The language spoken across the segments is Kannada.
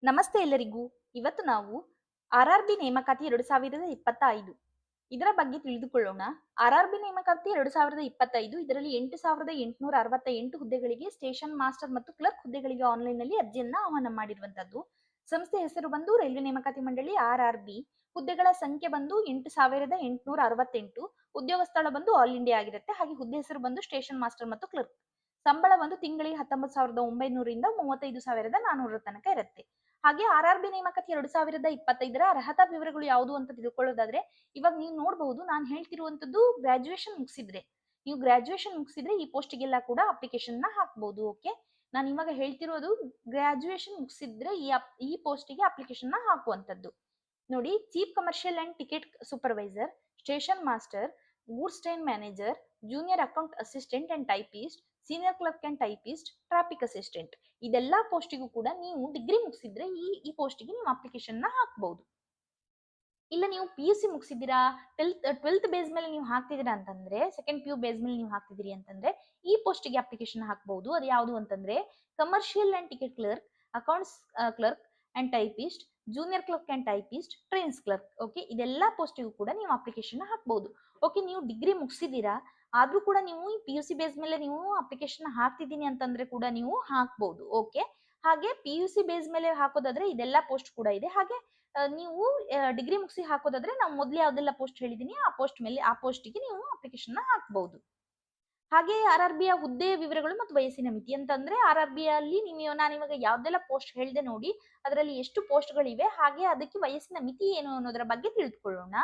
ನಮಸ್ತೆ ಎಲ್ಲರಿಗೂ. ಇವತ್ತು ನಾವು ಆರ್-ಆರ್-ಬಿ ನೇಮಕಾತಿ 2025 ಇದರ ಬಗ್ಗೆ ತಿಳಿದುಕೊಳ್ಳೋಣ. ಆರ್-ಆರ್-ಬಿ ನೇಮಕಾತಿ 2025 ಇದರಲ್ಲಿ 8,868 ಹುದ್ದೆಗಳಿಗೆ ಸ್ಟೇಷನ್ ಮಾಸ್ಟರ್ ಮತ್ತು ಕ್ಲರ್ಕ್ ಹುದ್ದೆಗಳಿಗೆ ಆನ್ಲೈನ್ನಲ್ಲಿ ಅರ್ಜಿಯನ್ನ ಆಹ್ವಾನ ಮಾಡಿರುವಂತದ್ದು. ಸಂಸ್ಥೆ ಹೆಸರು ಬಂದು ರೈಲ್ವೆ ನೇಮಕಾತಿ ಮಂಡಳಿ ಆರ್-ಆರ್-ಬಿ. ಹುದ್ದೆಗಳ ಸಂಖ್ಯೆ ಬಂದು 8,868. ಉದ್ಯೋಗ ಸ್ಥಳ ಬಂದು ಆಲ್ ಇಂಡಿಯಾ ಆಗಿರುತ್ತೆ. ಹಾಗೆ ಹುದ್ದೆ ಹೆಸರು ಬಂದು ಸ್ಟೇಷನ್ ಮಾಸ್ಟರ್ ಮತ್ತು ಕ್ಲರ್ಕ್. ಸಂಬಳ ಬಂದು ತಿಂಗಳಿಗೆ 19,900 ರಿಂದ 35,400 ತನಕ ಇರುತ್ತೆ. ಹಾಗೆ ಆರ್-ಆರ್-ಬಿ ನೇಮಕಾತಿ 2025ರ ಅರ್ಹತಾ ವಿವರಗಳು ಯಾವುದು ಅಂತ ತಿಳ್ಕೊಳ್ಳೋದಾದ್ರೆ, ಇವಾಗ ನೀವು ನೋಡಬಹುದು ನಾನು ಹೇಳ್ತಿರುವಂತದ್ದು ಗ್ರಾಜುಯೇಷನ್ ಮುಗಿಸಿದ್ರೆ. ನೀವು ಗ್ರಾಜುಯೇಷನ್ ಮುಗಿಸಿದ್ರೆ ಈ ಪೋಸ್ಟಿಗೆಲ್ಲ ಕೂಡ ಅಪ್ಲಿಕೇಶನ್ ನ ಹಾಕಬಹುದು. ಓಕೆ, ನಾನು ಇವಾಗ ಹೇಳ್ತಿರೋದು ಗ್ರಾಜುಯೇಷನ್ ಮುಗಿಸಿದ್ರೆ ಈ ಪೋಸ್ಟಿಗೆ ಅಪ್ಲಿಕೇಶನ್ ನ ಹಾಕುವಂತದ್ದು. ನೋಡಿ, chief commercial and ticket supervisor, station master, goods train manager, junior account assistant and typist, senior clerk and typist, traffic assistant ಇದೆಲ್ಲಾ ಪೋಸ್ಟಿಗೂ ಕೂಡ ನೀವು ಡಿಗ್ರಿ ಮುಗಿಸಿದ್ರೆ ಈ ಪೋಸ್ಟಿಗೆ ನೀವು ಅಪ್ಲಿಕೇಶನ್ ನ ಹಾಕಬಹುದು. ಇಲ್ಲ ನೀವು PUC ಮುಗಿಸಿದ್ದೀರಾ, 12th ಬೇಸ್ ಮೇಲೆ ನೀವು ಹಾಕ್ತಿದ್ದೀರಾ ಅಂತಂದ್ರೆ, ಸೆಕೆಂಡ್ PU ಬೇಸ್ ಮೇಲೆ ನೀವು ಹಾಕ್ತಿದ್ದೀರಿ ಅಂತಂದ್ರೆ ಈ ಪೋಸ್ಟಿಗೆ ಅಪ್ಲಿಕೇಶನ್ ಹಾಕಬಹುದು. ಅದು ಯಾವುದು ಅಂತಂದ್ರೆ commercial and ticket clerk, accounts clerk and typist, junior clerk and typist, trains clerk. Okay, ಇದೆಲ್ಲಾ ಪೋಸ್ಟಿಗೂ ಕೂಡ ನೀವು ಅಪ್ಲಿಕೇಶನ್ ಹಾಕಬಹುದು. ಓಕೆ, ನೀವು ಡಿಗ್ರಿ ಮುಗಿಸಿದ್ದೀರಾ ಆದ್ರೂ ಕೂಡ ನೀವು ಈ PUC ಬೇಸ್ ಮೇಲೆ ನೀವು ಅಪ್ಲಿಕೇಶನ್ ಹಾಕ್ತಿದ್ದೀನಿ ಅಂತಂದ್ರೆ ಕೂಡ ನೀವು ಹಾಕ್ಬಹುದು. ಓಕೆ, ಹಾಗೆ PUC ಬೇಸ್ ಮೇಲೆ ಹಾಕೋದಾದ್ರೆ ಇದೆಲ್ಲಾ ಪೋಸ್ಟ್ ಕೂಡ ಇದೆ. ಹಾಗೆ ನೀವು ಡಿಗ್ರಿ ಮುಗಿಸಿ ಹಾಕೋದಾದ್ರೆ ನಾವು ಮೊದಲು ಯಾವ್ದೆಲ್ಲ ಪೋಸ್ಟ್ ಹೇಳಿದೀನಿ ಆ ಪೋಸ್ಟ್ ಮೇಲೆ ಆ ಪೋಸ್ಟಿಗೆ ನೀವು ಅಪ್ಲಿಕೇಶನ್ ಹಾಕಬಹುದು. ಹಾಗೆ ಆರ್-ಆರ್-ಬಿ ಹುದ್ದೆ ವಿವರಗಳು ಮತ್ತು ವಯಸ್ಸಿನ ಮಿತಿ ಅಂತಂದ್ರೆ ಆರ್-ಆರ್-ಬಿ ಅಲ್ಲಿ ನಾನು ಇವಾಗ ಯಾವ್ದೆಲ್ಲ ಪೋಸ್ಟ್ ಹೇಳಿದೆ ನೋಡಿ, ಅದರಲ್ಲಿ ಎಷ್ಟು ಪೋಸ್ಟ್ಗಳಿವೆ ಹಾಗೆ ಅದಕ್ಕೆ ವಯಸ್ಸಿನ ಮಿತಿ ಏನು ಅನ್ನೋದರ ಬಗ್ಗೆ ತಿಳಿದುಕೊಳ್ಳೋಣ.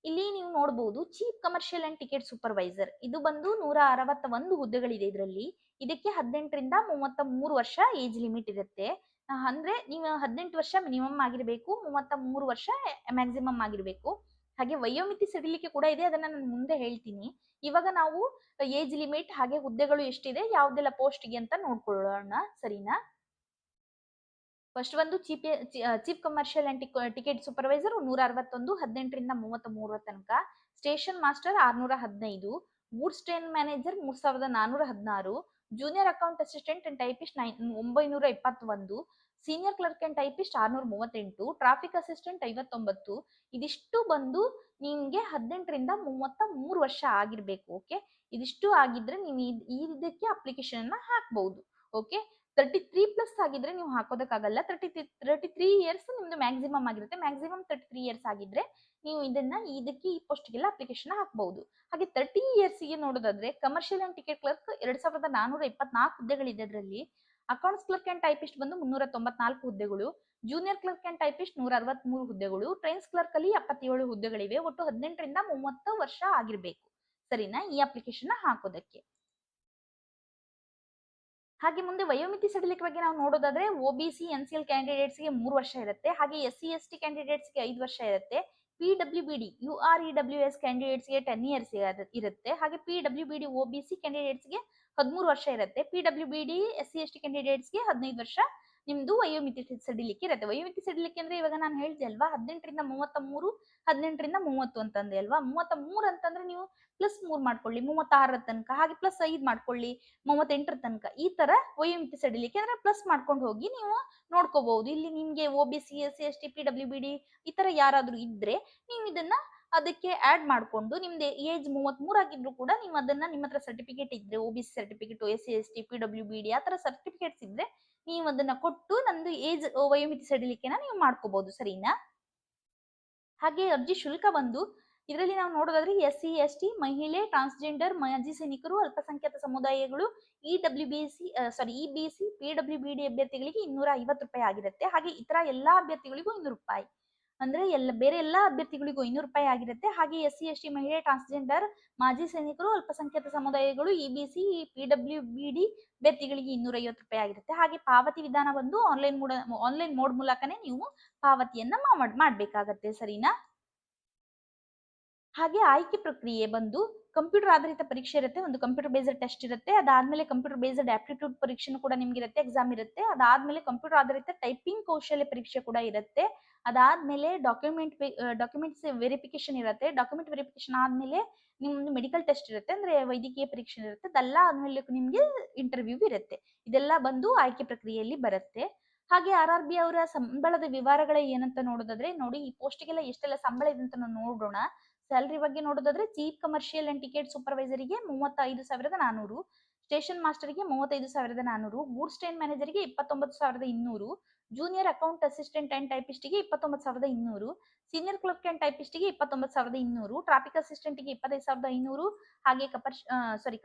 ಇಲ್ಲಿ ನೀವು ನೋಡಬಹುದು chief commercial and ticket supervisor, ಇದು ಬಂದು 161 ಹುದ್ದೆಗಳಿದೆ ಇದರಲ್ಲಿ. ಇದಕ್ಕೆ 18 ರಿಂದ 33 ವರ್ಷ ಏಜ್ ಲಿಮಿಟ್ ಇರುತ್ತೆ. ಅಂದ್ರೆ ನೀವು 18 ವರ್ಷ ಮಿನಿಮಮ್ ಆಗಿರ್ಬೇಕು, 33 ವರ್ಷ ಮ್ಯಾಕ್ಸಿಮಮ್ ಆಗಿರ್ಬೇಕು. ಹಾಗೆ ವಯೋಮಿತಿ ಸಡಿಲಿಕೆ ಕೂಡ ಇದೆ, ಅದನ್ನ ನಾನು ಮುಂದೆ ಹೇಳ್ತೀನಿ. ಇವಾಗ ನಾವು ಏಜ್ ಲಿಮಿಟ್ ಹಾಗೆ ಹುದ್ದೆಗಳು ಎಷ್ಟಿದೆ ಯಾವ್ದೆಲ್ಲ ಪೋಸ್ಟ್ಗೆ ಅಂತ ನೋಡ್ಕೊಳ್ಳೋಣ, ಸರಿನಾ? ಫಸ್ಟ್ ಒಂದು chief commercial and ticket supervisor 161, 18 ರಿಂದ 33 ತನಕ. Station master 615, goods train manager 3,416, junior account assistant and typist 921, senior clerk and typist 638, traffic assistant 59. ಇದಿಷ್ಟು ಬಂದು ನಿಮ್ಗೆ 18 ರಿಂದ 33 ವರ್ಷ ಆಗಿರ್ಬೇಕು. ಓಕೆ, ಇದಿಷ್ಟು ಆಗಿದ್ರೆ ನೀವು ಇದಕ್ಕೆ ಅಪ್ಲಿಕೇಶನ್ ಅನ್ನ ಹಾಕಬಹುದು. ಓಕೆ, 33+ ಆಗಿದ್ರೆ ನೀವು ಹಾಕೋದಕ್ಕಾಗಲ್ಲ. 33 ಇಯರ್ಸ್ ನಿಮ್ದು ಮ್ಯಾಕ್ಸಿಮಮ್ ಆಗಿರುತ್ತೆ. ಮ್ಯಾಕ್ಸಿಮಮ್ 33 ಇಯರ್ಸ್ ಆಗಿದ್ರೆ ನೀವು ಇದಕ್ಕೆ ಈ ಪೋಸ್ಟ್ಗೆಲ್ಲ ಅಪ್ಲಿಕೇಶನ್ ಹಾಕಬಹುದು. ಹಾಗೆ 30 ಇಯರ್ಸ್ ಗೆ ನೋಡೋದಾದ್ರೆ ಕಮರ್ಷಿಯಲ್ ಅಂಡ್ ಟಿಕೆಟ್ ಕ್ಲರ್ಕ್ 2,424 ಹುದ್ದೆಗಳಿದೆ. ಅದರಲ್ಲಿ ಅಕೌಂಟ್ಸ್ ಕ್ಲರ್ಕ್ ಅಂಡ್ ಟೈಪಿಸ್ಟ್ ಬಂದು 394 ಹುದ್ದೆಗಳು, ಜೂನಿಯರ್ ಕ್ಲರ್ಕ್ ಅಂಡ್ ಟೈಪಿಸ್ಟ್ 163 ಹುದ್ದೆಗಳು, ಟ್ರೈನ್ಸ್ ಕ್ಲರ್ಕ್ ಅಲ್ಲಿ 77 ಹುದ್ದೆಗಳಿವೆ. ಒಟ್ಟು 18 ರಿಂದ 30 ವರ್ಷ ಆಗಿರ್ಬೇಕು, ಸರಿನಾ, ಈ ಅಪ್ಲಿಕೇಶನ್ ಹಾಕೋದಕ್ಕೆ. ಹಾಗೆ ಮುಂದೆ ವಯೋಮಿತಿ ಸಡಿಲಿಕೆ ಬಗ್ಗೆ ನಾವು ನೋಡೋದಾದ್ರೆ OBC NCL ಕ್ಯಾಂಡಿಡೇಟ್ಸ್ಗೆ 3 ವರ್ಷ ಇರುತ್ತೆ. ಹಾಗೆ SC ST ಕ್ಯಾಂಡಿಡೇಟ್ಸ್ಗೆ 5 ವರ್ಷ ಇರುತ್ತೆ. PWBD UREWS ಕ್ಯಾಂಡಿಡೇಟ್ಸ್ಗೆ 10 ಇಯರ್ಸ್ ಇರುತ್ತೆ. ಹಾಗೆ PWBD OBC ಕ್ಯಾಂಡಿಡೇಟ್ಸ್ಗೆ 13 ವರ್ಷ ಇರುತ್ತೆ. PWBD SC ST ಕ್ಯಾಂಡಿಡೇಟ್ಸ್ಗೆ 15 ವರ್ಷ ನಿಮ್ದು ವಯೋಮಿತಿ ಸಡಿಲಿಕೆ ಇರುತ್ತೆ. ವಯೋಮಿತಿ ಸಡಿಲಿಕೆ ಅಂದ್ರೆ ಇವಾಗ ನಾನು ಹೇಳ್ದೆ ಅಲ್ವಾ, 18 ರಿಂದ 33, 18 ರಿಂದ 30 ಅಂತಂದೆ ಅಲ್ವಾ. 33 ಅಂತಂದ್ರೆ ನೀವು +3 ಮಾಡ್ಕೊಳ್ಳಿ 36 ತನಕ, ಹಾಗೆ +5 ಮಾಡ್ಕೊಳ್ಳಿ 38 ತನಕ. ಈ ತರ ವಯೋಮಿತಿ ಸಡಿಲಿಕೆ ಅಂದ್ರೆ ಪ್ಲಸ್ ಮಾಡ್ಕೊಂಡು ಹೋಗಿ ನೀವು ನೋಡ್ಕೋಬಹುದು. ಇಲ್ಲಿ ನಿಮ್ಗೆ OBC SC ST PWBD ಈ ತರ ಯಾರಾದ್ರೂ ಇದ್ರೆ ನೀವು ಇದನ್ನ ಅದಕ್ಕೆ ಆಡ್ ಮಾಡ್ಕೊಂಡು ನಿಮ್ದು ಏಜ್ 33 ಆಗಿದ್ರು ಕೂಡ ನೀವು ಅದನ್ನ ನಿಮ್ಮ ಹತ್ರ ಸರ್ಟಿಫಿಕೇಟ್ ಇದ್ರೆ OBC certificate, SC ST PWBD ಆ ತರ ಸರ್ಟಿಫಿಕೇಟ್ಸ್ ಇದ್ರೆ ನೀವು ಅದನ್ನ ಕೊಟ್ಟು ನಂದು ಏಜ್ ವಯೋಮಿತಿ ಸಡಿಲಿಕೆನ ನೀವು ಮಾಡ್ಕೋಬಹುದು, ಸರಿನಾ? ಹಾಗೆ ಅರ್ಜಿ ಶುಲ್ಕ ಬಂದು ಇದರಲ್ಲಿ ನಾವು ನೋಡೋದಾದ್ರೆ SC ST, ಮಹಿಳೆ, ಟ್ರಾನ್ಸ್ಜೆಂಡರ್, ಮಾಜಿ ಸೈನಿಕರು, ಅಲ್ಪಸಂಖ್ಯಾತ ಸಮುದಾಯಗಳು, EBC PWBD ಅಭ್ಯರ್ಥಿಗಳಿಗೆ 250 ರೂಪಾಯಿ ಆಗಿರುತ್ತೆ. ಹಾಗೆ ಇತರ ಎಲ್ಲಾ ಅಭ್ಯರ್ಥಿಗಳಿಗೂ 200 ರೂಪಾಯಿ, ಅಂದ್ರೆ ಬೇರೆ ಎಲ್ಲಾ ಅಭ್ಯರ್ಥಿಗಳಿಗೂ 500 ರೂಪಾಯಿ ಆಗಿರುತ್ತೆ. ಹಾಗೆ SC ST, ಮಹಿಳೆ, ಟ್ರಾನ್ಸ್ಜೆಂಡರ್, ಮಾಜಿ ಸೈನಿಕರು, ಅಲ್ಪಸಂಖ್ಯಾತ ಸಮುದಾಯಗಳು, EBC PWBD ಅಭ್ಯರ್ಥಿಗಳಿಗೆ 250 ರೂಪಾಯಿ ಆಗಿರುತ್ತೆ. ಹಾಗೆ ಪಾವತಿ ವಿಧಾನ ಬಂದು ಆನ್ಲೈನ್ ಮೋಡ್ ಮೂಲಕನೇ ನೀವು ಪಾವತಿಯನ್ನ ಮಾಡ್ಬೇಕಾಗತ್ತೆ, ಸರಿನಾ? ಹಾಗೆ ಆಯ್ಕೆ ಪ್ರಕ್ರಿಯೆ ಬಂದು ಕಂಪ್ಯೂಟರ್ ಆಧಾರಿತ ಪರೀಕ್ಷೆ ಇರುತ್ತೆ, ಒಂದು ಕಂಪ್ಯೂಟರ್ ಬೇಸ್ಡ್ ಟೆಸ್ಟ್ ಇರುತ್ತೆ. ಅದಾದ್ಮೇಲೆ ಕಂಪ್ಯೂಟರ್ ಬೇಸ್ಡ್ ಆಪ್ಟಿಟ್ಯೂಡ್ ಪರೀಕ್ಷೆ ಕೂಡ ನಿಮ್ಗೆ ಇರುತ್ತೆ, ಎಕ್ಸಾಮ್ ಇರುತ್ತೆ. ಅದಾದ್ಮೇಲೆ ಕಂಪ್ಯೂಟರ್ ಆಧಾರಿತ ಟೈಪಿಂಗ್ ಕೌಶಲ್ಯ ಪರೀಕ್ಷೆ ಕೂಡ ಇರುತ್ತೆ. ಅದಾದ್ಮೇಲೆ ಡಾಕ್ಯುಮೆಂಟ್ಸ್ ವೆರಿಫಿಕೇಶನ್ ಇರುತ್ತೆ. ಡಾಕ್ಯುಮೆಂಟ್ ವೆರಿಫಿಕೇಶನ್ ಆದ್ಮೇಲೆ ನಿಮ್ದು ಮೆಡಿಕಲ್ ಟೆಸ್ಟ್ ಇರುತ್ತೆ, ಅಂದ್ರೆ ವೈದ್ಯಕೀಯ ಪರೀಕ್ಷೆ ಇರುತ್ತೆ. ಅದೆಲ್ಲ ಆದ್ಮೇಲೆ ನಿಮ್ಗೆ ಇಂಟರ್ವ್ಯೂ ಇರುತ್ತೆ. ಇದೆಲ್ಲ ಬಂದು ಆಯ್ಕೆ ಪ್ರಕ್ರಿಯೆಯಲ್ಲಿ ಬರುತ್ತೆ. ಹಾಗೆ RRB ಅವರ ಸಂಬಳದ ವಿವರಗಳೇ ಏನಂತ ನೋಡೋದಾದ್ರೆ ನೋಡಿ, ಈ ಪೋಸ್ಟ್ಗೆಲ್ಲ ಎಷ್ಟೆಲ್ಲ ಸಂಬಳ ಇದೆ ಅಂತ ನಾವು ನೋಡೋಣ. ಸ್ಯಾಲರಿ ಬಗ್ಗೆ ನೋಡೋದಾದ್ರೆ ಚೀಫ್ ಕಮರ್ಷಿಯಲ್ ಅಂಡ್ ಟಿಕೆಟ್ ಸೂಪರ್ವೈಸರಿಗೆ 35,400, ಸ್ಟೇಷನ್ ಮಾಸ್ಟರ್ಗೆ 35,400, ಗೂಡ್ಸ್ ಟ್ರೈನ್ ಮ್ಯಾನೇಜರ್ಗೆ 29,200, ಜೂನಿಯರ್ ಅಕೌಂಟ್ ಅಸಿಸ್ಟೆಂಟ್ ಅಂಡ್ ಟೈಪಿಸ್ಟ್ಗೆ 29,200, ಸೀನಿಯರ್ ಕ್ಲರ್ಕ್ ಅಂಡ್ ಟೈಪಿಸ್ಟ್ಗೆ 29,200, ಟ್ರಾಫಿಕ್ ಅಸಿಸ್ಟೆಂಟ್ಗೆ 25,500, ಹಾಗೆ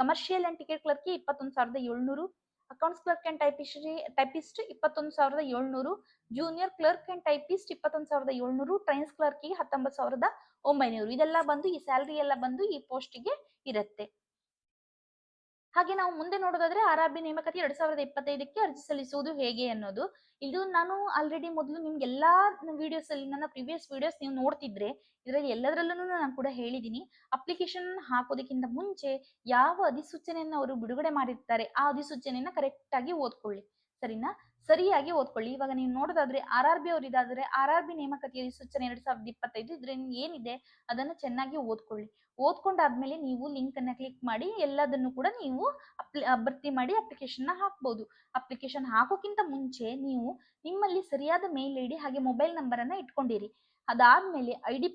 ಕಮರ್ಷಿಯಲ್ ಅಂಡ್ ಟಿಕೆಟ್ ಕ್ಲರ್ಕ್ಗೆ 21,700, accounts clerk and typist 21,700, junior clerk and typist 21,700, trains ಕ್ಲರ್ಕ್ಗೆ 19,900. ಇದೆಲ್ಲ ಬಂದು ಈ ಸ್ಯಾಲರಿ ಎಲ್ಲ ಬಂದು ಈ ಪೋಸ್ಟ್ಗೆ ಇರುತ್ತೆ. ಹಾಗೆ ನಾವು ಮುಂದೆ ನೋಡೋದಾದ್ರೆ RRB ನೇಮಕಾತಿ 2025ಕ್ಕೆ ಅರ್ಜಿ ಸಲ್ಲಿಸುವುದು ಹೇಗೆ ಅನ್ನೋದು. ಇದು ನಾನು ಆಲ್ರೆಡಿ ಮೊದಲು ನಿಮ್ಗೆಲ್ಲಾ ವಿಡಿಯೋಸ್ ಅಲ್ಲಿ ನನ್ನ ಪ್ರಿವಿಯಸ್ ವಿಡಿಯೋಸ್ ನೀವು ನೋಡ್ತಿದ್ರೆ ಇದರಲ್ಲಿ ಎಲ್ಲದರಲ್ಲೂ ನಾನು ಕೂಡ ಹೇಳಿದೀನಿ. ಅಪ್ಲಿಕೇಶನ್ ಹಾಕೋದಕ್ಕಿಂತ ಮುಂಚೆ ಯಾವ ಅಧಿಸೂಚನೆಯನ್ನು ಅವರು ಬಿಡುಗಡೆ ಮಾಡಿರ್ತಾರೆ ಆ ಅಧಿಸೂಚನೆಯನ್ನ ಕರೆಕ್ಟ್ ಆಗಿ ಓದ್ಕೊಳ್ಳಿ, ಸರಿನಾ? ಸರಿಯಾಗಿ ಓದ್ಕೊಳ್ಳಿ. ಇವಾಗ ನೀವು ನೋಡೋದಾದ್ರೆ RRB ಅವರು ಇದಾದ್ರೆ RRB ನೇಮಕಾತಿ ಅಧಿಸೂಚನೆ 2025 ಇದ್ರಲ್ಲಿ ಏನಿದೆ ಅದನ್ನು ಚೆನ್ನಾಗಿ ಓದ್ಕೊಳ್ಳಿ. ಓದ್ಕೊಂಡಾದ್ಮೇಲೆ ನೀವು ಲಿಂಕ್ ಅನ್ನ ಕ್ಲಿಕ್ ಮಾಡಿ ಎಲ್ಲದನ್ನು ಕೂಡ ನೀವು ಭರ್ತಿ ಮಾಡಿ ಅಪ್ಲಿಕೇಶನ್ ಹಾಕ್ಬಹುದು. ಅಪ್ಲಿಕೇಶನ್ ಹಾಕೋಕ್ಕಿಂತ ಮುಂಚೆ ನೀವು ನಿಮ್ಮಲ್ಲಿ ಸರಿಯಾದ ಮೇಲ್ ಐಡಿ ಹಾಗೆ ಮೊಬೈಲ್ ನಂಬರ್ ಅನ್ನ ಇಟ್ಕೊಂಡಿರಿ. ಅದಾದ್ಮೇಲೆ ಐಡಿ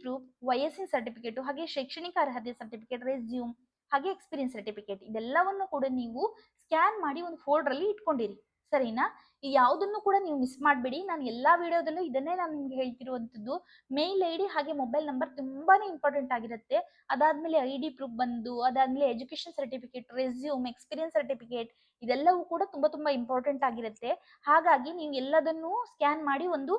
ಪ್ರೂಫ್, ವಯಸ್ಸಿನ ಸರ್ಟಿಫಿಕೇಟ್ ಹಾಗೆ ಶೈಕ್ಷಣಿಕ ಅರ್ಹತೆ ಸರ್ಟಿಫಿಕೇಟ್, ರೆಸ್ಯೂಮ್ ಹಾಗೆ ಎಕ್ಸ್ಪೀರಿಯನ್ಸ್ ಸರ್ಟಿಫಿಕೇಟ್ ಇದೆಲ್ಲವನ್ನು ಕೂಡ ನೀವು ಸ್ಕ್ಯಾನ್ ಮಾಡಿ ಒಂದು ಫೋಲ್ಡರ್ ಅಲ್ಲಿ ಇಟ್ಕೊಂಡಿರಿ, ಸರಿನಾ? ಈ ಯಾವುದನ್ನು ಕೂಡ ನೀವು ಮಿಸ್ ಮಾಡಬೇಡಿ. ನಾನು ಎಲ್ಲಾ ವಿಡಿಯೋದಲ್ಲೂ ಇದನ್ನೇ ನಾನು ನಿಮ್ಗೆ ಹೇಳ್ತಿರುವಂತದ್ದು. ಮೇಲ್ ಐಡಿ ಹಾಗೆ ಮೊಬೈಲ್ ನಂಬರ್ ತುಂಬಾನೇ ಇಂಪಾರ್ಟೆಂಟ್ ಆಗಿರುತ್ತೆ. ಅದಾದ್ಮೇಲೆ ಐಡಿ ಪ್ರೂಫ್ ಅದಾದ್ಮೇಲೆ education certificate, resume, experience certificate ಇದೆಲ್ಲವೂ ಕೂಡ ತುಂಬಾ ಇಂಪಾರ್ಟೆಂಟ್ ಆಗಿರುತ್ತೆ. ಹಾಗಾಗಿ ನೀವು ಎಲ್ಲದನ್ನು ಸ್ಕ್ಯಾನ್ ಮಾಡಿ ಒಂದು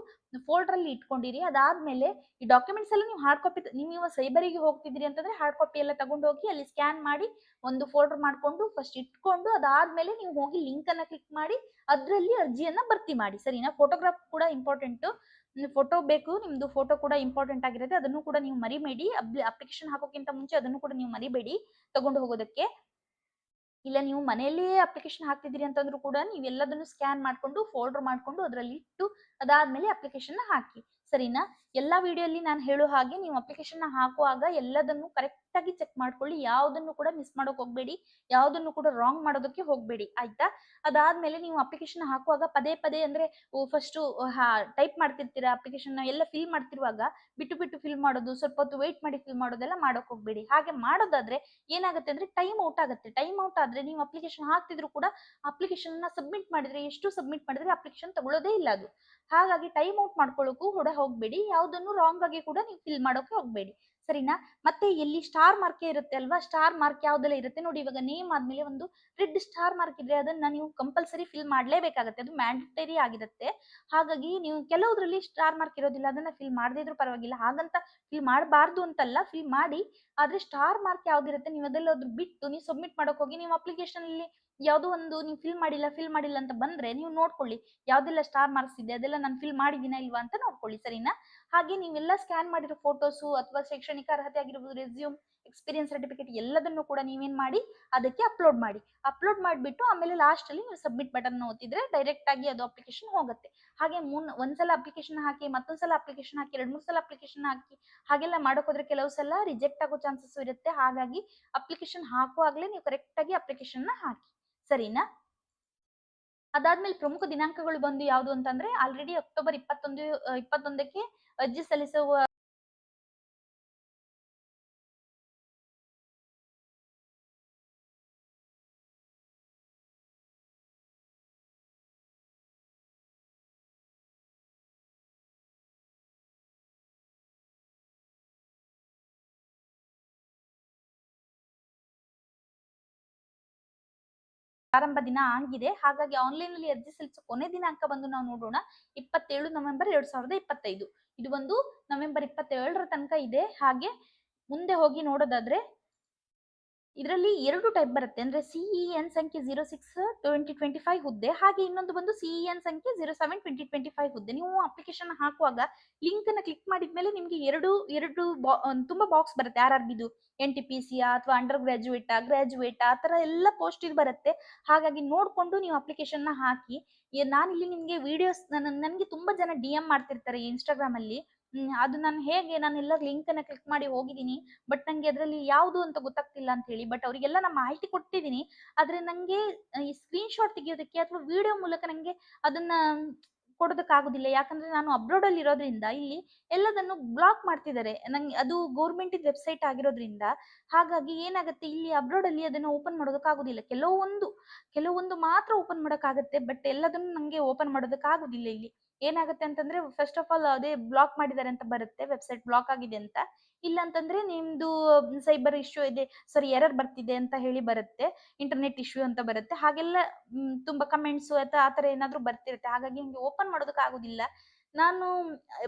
ಫೋಲ್ಡರ್ ಅಲ್ಲಿ ಇಟ್ಕೊಂಡಿರಿ. ಅದಾದ್ಮೇಲೆ ಈ ಡಾಕ್ಯುಮೆಂಟ್ಸ್ ಎಲ್ಲ ನೀವು ಹಾರ್ಡ್ ಕಾಪಿ, ನೀವು ಸೈಬರಿಗೆ ಹೋಗ್ತಿದ್ರಿ ಅಂತಂದ್ರೆ ಹಾರ್ಡ್ ಕಾಪಿ ಎಲ್ಲ ತಗೊಂಡು ಹೋಗಿ ಅಲ್ಲಿ ಸ್ಕ್ಯಾನ್ ಮಾಡಿ ಒಂದು ಫೋಲ್ಡರ್ ಮಾಡ್ಕೊಂಡು ಫಸ್ಟ್ ಇಟ್ಕೊಂಡು ಅದಾದ್ಮೇಲೆ ನೀವು ಹೋಗಿ ಲಿಂಕ್ ಅನ್ನ ಕ್ಲಿಕ್ ಮಾಡಿ ಅದರಲ್ಲಿ ಅರ್ಜಿಯನ್ನ ಭರ್ತಿ ಮಾಡಿ, ಸರಿನಾ? ಫೋಟೋಗ್ರಾಫ್ ಕೂಡ ಇಂಪಾರ್ಟೆಂಟ್, ಫೋಟೋ ಬೇಕು, ನಿಮ್ದು ಫೋಟೋ ಕೂಡ ಇಂಪಾರ್ಟೆಂಟ್ ಆಗಿರುತ್ತೆ. ಅದನ್ನು ಕೂಡ ನೀವು ಮರಿಬೇಡಿ. ಅಪ್ಲಿಕೇಶನ್ ಹಾಕೋಕ್ಕಿಂತ ಮುಂಚೆ ಅದನ್ನು ಕೂಡ ನೀವು ಮರಿಬೇಡಿ ತಗೊಂಡು ಹೋಗೋದಕ್ಕೆ. ಇಲ್ಲ ನೀವು ಮನೆಯಲ್ಲಿಯೇ ಅಪ್ಲಿಕೇಶನ್ ಹಾಕ್ತಿದ್ದೀರಿ ಅಂತಂದ್ರೂ ಕೂಡ ನೀವೆಲ್ಲದನ್ನು ಸ್ಕ್ಯಾನ್ ಮಾಡ್ಕೊಂಡು ಫೋಲ್ಡರ್ ಮಾಡ್ಕೊಂಡು ಅದರಲ್ಲಿ ಇಟ್ಟು ಅದಾದ್ಮೇಲೆ ಅಪ್ಲಿಕೇಶನ್ ಹಾಕಿ, ಸರಿನಾ? ಎಲ್ಲಾ ವಿಡಿಯೋಲಿ ನಾನು ಹೇಳೋ ಹಾಗೆ ನೀವು ಅಪ್ಲಿಕೇಶನ್ ಹಾಕುವಾಗ ಎಲ್ಲದನ್ನು ಕರೆಕ್ಟ್ ಆಗಿ ಚೆಕ್ ಮಾಡ್ಕೊಳ್ಳಿ. ಯಾವುದನ್ನು ಕೂಡ ಮಿಸ್ ಮಾಡೋಕೆ ಹೋಗ್ಬೇಡಿ, ಯಾವುದನ್ನು ಕೂಡ ರಾಂಗ್ ಮಾಡೋದಕ್ಕೆ ಹೋಗ್ಬೇಡಿ, ಆಯ್ತಾ? ಅದಾದ್ಮೇಲೆ ನೀವು ಅಪ್ಲಿಕೇಶನ್ ಹಾಕುವಾಗ ಪದೇ ಅಂದ್ರೆ ಫಸ್ಟ್ ಟೈಪ್ ಮಾಡ್ತಿರ್ತೀರಾ, ಅಪ್ಲಿಕೇಶನ್ ಎಲ್ಲ ಫಿಲ್ ಮಾಡ್ತಿರುವಾಗ ಬಿಟ್ಟು ಫಿಲ್ ಮಾಡೋದು, ಸ್ವಲ್ಪ ಹೊತ್ತು ವೇಟ್ ಮಾಡಿ ಫಿಲ್ ಮಾಡೋದೆಲ್ಲ ಮಾಡೋಕ್ ಹೋಗ್ಬೇಡಿ. ಹಾಗೆ ಮಾಡೋದಾದ್ರೆ ಏನಾಗುತ್ತೆ ಅಂದ್ರೆ ಟೈಮ್ ಔಟ್ ಆಗುತ್ತೆ. ಟೈಮ್ ಔಟ್ ಆದ್ರೆ ನೀವು ಅಪ್ಲಿಕೇಶನ್ ಹಾಕ್ತಿದ್ರು ಕೂಡ ಅಪ್ಲಿಕೇಶನ್ ಸಬ್ಮಿಟ್ ಮಾಡಿದ್ರೆ ಸಬ್ಮಿಟ್ ಮಾಡಿದ್ರೆ ಅಪ್ಲಿಕೇಶನ್ ತಗೊಳ್ಳೋದೇ ಇಲ್ಲ ಅದು. ಹಾಗಾಗಿ ಟೈಮ್ ಔಟ್ ಮಾಡ್ಕೊಳ್ಳೋಕು ಕೂಡ ಹೋಗ್ಬೇಡಿ, ಯಾವುದನ್ನು ರಾಂಗ್ ಆಗಿ ಕೂಡ ನೀವು ಫಿಲ್ ಮಾಡೋಕೆ ಹೋಗ್ಬೇಡಿ, ಸರಿನಾ? ಮತ್ತೆ ಎಲ್ಲಿ ಸ್ಟಾರ್ ಮಾರ್ಕ್ ಇರುತ್ತೆ ಅಲ್ವಾ, ಸ್ಟಾರ್ ಮಾರ್ಕ್ ಯಾವ್ದೆಲ್ಲ ಇರುತ್ತೆ ನೋಡಿ. ಇವಾಗ ನೇಮ್ ಆದ್ಮೇಲೆ ಒಂದು ರೆಡ್ ಸ್ಟಾರ್ ಮಾರ್ಕ್ ಇದ್ರೆ ಅದನ್ನ ನೀವು ಕಂಪಲ್ಸರಿ ಫಿಲ್ ಮಾಡ್ಲೇಬೇಕಾಗತ್ತೆ, ಅದು ಮ್ಯಾಂಡೇಟರಿ ಆಗಿರುತ್ತೆ. ಹಾಗಾಗಿ ನೀವು ಕೆಲವುದ್ರಲ್ಲಿ ಸ್ಟಾರ್ ಮಾರ್ಕ್ ಇರೋದಿಲ್ಲ, ಅದನ್ನ ಫಿಲ್ ಮಾಡದೇ ಇದ್ರೂ ಪರವಾಗಿಲ್ಲ. ಹಾಗಂತ ಫಿಲ್ ಮಾಡಬಾರ್ದು ಅಂತಲ್ಲ, ಫಿಲ್ ಮಾಡಿ. ಆದ್ರೆ ಸ್ಟಾರ್ ಮಾರ್ಕ್ ಯಾವ್ದಿರುತ್ತೆ ನೀವು ಅದೆಲ್ಲದ್ರು ಬಿಟ್ಟು ನೀವು ಸಬ್ಮಿಟ್ ಮಾಡಕ್ ಹೋಗಿ ನೀವು ಅಪ್ಲಿಕೇಶನ್ ಅಲ್ಲಿ ಯಾವುದೋ ಒಂದು ನೀವು ಫಿಲ್ ಮಾಡಿಲ್ಲ ಅಂತ ಬಂದ್ರೆ ನೀವು ನೋಡ್ಕೊಳ್ಳಿ ಯಾವ್ದೆಲ್ಲ ಸ್ಟಾರ್ ಮಾರ್ಕ್ಸ್ ಇದೆ, ಅದೆಲ್ಲ ನಾನು ಫಿಲ್ ಮಾಡಿದಿನ ಇಲ್ವಾ ಅಂತ ನೋಡ್ಕೊಳ್ಳಿ, ಸರಿನಾ? ಹಾಗೆ ನೀವೆಲ್ಲ ಸ್ಕ್ಯಾನ್ ಮಾಡಿರೋ ಫೋಟೋಸು ಅಥವಾ ಶೈಕ್ಷಣಿಕ ಅರ್ಹತೆ ಆಗಿರ್ಬೋದು, ರೆಸ್ಯೂಮ್, ಎಕ್ಸ್ಪೀರಿಯನ್ಸ್ ಸರ್ಟಿಫಿಕೇಟ್ ಎಲ್ಲದನ್ನು ಕೂಡ ನೀವೇನ್ ಮಾಡಿ ಅದಕ್ಕೆ ಅಪ್ಲೋಡ್ ಮಾಡಿಬಿಟ್ಟು ಆಮೇಲೆ ಲಾಸ್ಟ್ ಅಲ್ಲಿ ನೀವು ಸಬ್ಮಿಟ್ ಬಟನ್ ಒತ್ತಿದ್ರೆ ಡೈರೆಕ್ಟ್ ಆಗಿ ಅದು ಅಪ್ಲಿಕೇಶನ್ ಹೋಗುತ್ತೆ. ಹಾಗೆ ಒಂದ್ಸಲ ಅಪ್ಲಿಕೇಶನ್ ಹಾಕಿ, ಮತ್ತೊಂದ್ಸಲ ಅಪ್ಲಿಕೇಶನ್ ಹಾಕಿ, 2-3 ಸಲ ಅಪ್ಲಿಕೇಶನ್ ಹಾಕಿ ಹಾಗೆಲ್ಲ ಮಾಡೋಕೋದ್ರೆ ಕೆಲವು ಸಲ ರಿಜೆಕ್ಟ್ ಆಗೋ ಚಾನ್ಸಸ್ ಇರುತ್ತೆ. ಹಾಗಾಗಿ ಅಪ್ಲಿಕೇಶನ್ ಹಾಕುವಾಗ್ಲೇ ನೀವು ಕರೆಕ್ಟ್ ಆಗಿ ಅಪ್ಲಿಕೇಶನ್ ಹಾಕಿ, ಸರಿನಾ? ಅದಾದ್ಮೇಲೆ ಪ್ರಮುಖ ದಿನಾಂಕಗಳು ಬಂದು ಯಾವುದು ಅಂತಂದ್ರೆ ಆಲ್ರೆಡಿ ಅಕ್ಟೋಬರ್ 21ಕ್ಕೆ ಅರ್ಜಿ ಸಲ್ಲಿಸುವ ಪ್ರಾರಂಭ ದಿನ ಆಗಿದೆ. ಹಾಗಾಗಿ ಆನ್ಲೈನ್ ಅಲ್ಲಿ ಅರ್ಜಿ ಸಲ್ಲಿಸುವ ಕೊನೆ ದಿನಾಂಕ ಬಂದು ನಾವು ನೋಡೋಣ 27 ನವೆಂಬರ್ 2025. ಇದು ಒಂದು ನವೆಂಬರ್ 27ರ ತನಕ ಇದೆ. ಹಾಗೆ ಮುಂದೆ ಹೋಗಿ ನೋಡೋದಾದ್ರೆ ಇದರಲ್ಲಿ 2 ಟೈಪ್ ಬರುತ್ತೆ, ಅಂದ್ರೆ CEN ಸಂಖ್ಯೆ 06/2025 ಹುದ್ದೆ, ಹಾಗೆ ಇನ್ನೊಂದು ಬಂದು CEN ಸಂಖ್ಯೆ 07/2025 ಹುದ್ದೆ. ನೀವು ಅಪ್ಲಿಕೇಶನ್ ಹಾಕುವಾಗ ಲಿಂಕ್ ಅನ್ನ ಕ್ಲಿಕ್ ಮಾಡಿದ್ಮೇಲೆ ನಿಮ್ಗೆ ಎರಡು ತುಂಬಾ ಬಾಕ್ಸ್ ಬರುತ್ತೆ. RRBದು NTPC ಅಥವಾ ಅಂಡರ್ ಗ್ರಾಜುಯೇಟ್ ಆ ತರ ಎಲ್ಲ ಪೋಸ್ಟ್ ಇದು ಬರುತ್ತೆ. ಹಾಗಾಗಿ ನೋಡ್ಕೊಂಡು ನೀವು ಅಪ್ಲಿಕೇಶನ್ ಹಾಕಿ. ನಾನು ಇಲ್ಲಿ ನಿಮ್ಗೆ ವಿಡಿಯೋಸ್, ನನ್ಗೆ ತುಂಬಾ ಜನ DM ಮಾಡ್ತಿರ್ತಾರೆ ಇನ್ಸ್ಟಾಗ್ರಾಮ್ ಅಲ್ಲಿ, ಅದು ನಾನೆಲ್ಲ ಲಿಂಕ್ ಅನ್ನ ಕ್ಲಿಕ್ ಮಾಡಿ ಹೋಗಿದ್ದೀನಿ. ಬಟ್ ನಂಗೆ ಅದ್ರಲ್ಲಿ ಯಾವುದು ಅಂತ ಗೊತ್ತಾಗ್ತಿಲ್ಲ ಅಂತ ಹೇಳಿ. ಬಟ್ ಅವರಿಗೆಲ್ಲ ನಾನು ಮಾಹಿತಿ ಕೊಟ್ಟಿದ್ದೀನಿ. ಆದ್ರೆ ನಂಗೆ ಈ ಸ್ಕ್ರೀನ್ ಶಾಟ್ ತೆಗಿಯೋದಕ್ಕೆ ಅಥವಾ ವಿಡಿಯೋ ಮೂಲಕ ನಂಗೆ ಅದನ್ನ ಕೊಡೋದಕ್ಕಾಗೋದಿಲ್ಲ. ಯಾಕಂದ್ರೆ ನಾನು ಅಬ್ರಾಡ್ ಅಲ್ಲಿ ಇರೋದ್ರಿಂದ ಇಲ್ಲಿ ಎಲ್ಲದನ್ನು ಬ್ಲಾಕ್ ಮಾಡ್ತಿದ್ದಾರೆ. ನಂಗೆ ಅದು ಗೌರ್ಮೆಂಟಿದ್ ವೆಬ್ಸೈಟ್ ಆಗಿರೋದ್ರಿಂದ, ಹಾಗಾಗಿ ಏನಾಗುತ್ತೆ ಇಲ್ಲಿ ಅಬ್ರಾಡ್ ಅಲ್ಲಿ ಅದನ್ನ ಓಪನ್ ಮಾಡೋದಕ್ಕಾಗೋದಿಲ್ಲ. ಕೆಲವೊಂದು ಮಾತ್ರ ಓಪನ್ ಮಾಡೋಕ್ಕಾಗತ್ತೆ. ಬಟ್ ಎಲ್ಲದನ್ನು ನಂಗೆ ಓಪನ್ ಮಾಡೋದಕ್ಕಾಗೋದಿಲ್ಲ ಇಲ್ಲಿ. ಏನಾಗುತ್ತೆ ಅಂತಂದ್ರೆ ಫಸ್ಟ್ ಆಫ್ ಆಲ್ ಅದೇ ಬ್ಲಾಕ್ ಮಾಡಿದ್ದಾರೆ ಅಂತ ಬರುತ್ತೆ, ವೆಬ್ಸೈಟ್ ಬ್ಲಾಕ್ ಆಗಿದೆ ಅಂತ. ಇಲ್ಲ ಅಂತಂದ್ರೆ ನಿಮ್ದು ಸೈಬರ್ ಇಶ್ಯೂ ಇದೆ, ಸಾರಿ ಎರರ್ ಬರ್ತಿದೆ ಅಂತ ಹೇಳಿ ಬರುತ್ತೆ. ಇಂಟರ್ನೆಟ್ ಇಶ್ಯೂ ಅಂತ ಬರುತ್ತೆ. ಹಾಗೆಲ್ಲ ತುಂಬಾ ಕಮೆಂಟ್ಸ್ ಅಥವಾ ಆತರ ಏನಾದ್ರು ಬರ್ತಿರುತ್ತೆ. ಹಾಗಾಗಿ ನಿಮ್ಗೆ ಓಪನ್ ಮಾಡೋದಕ್ಕೆ ಆಗುದಿಲ್ಲ. ನಾನು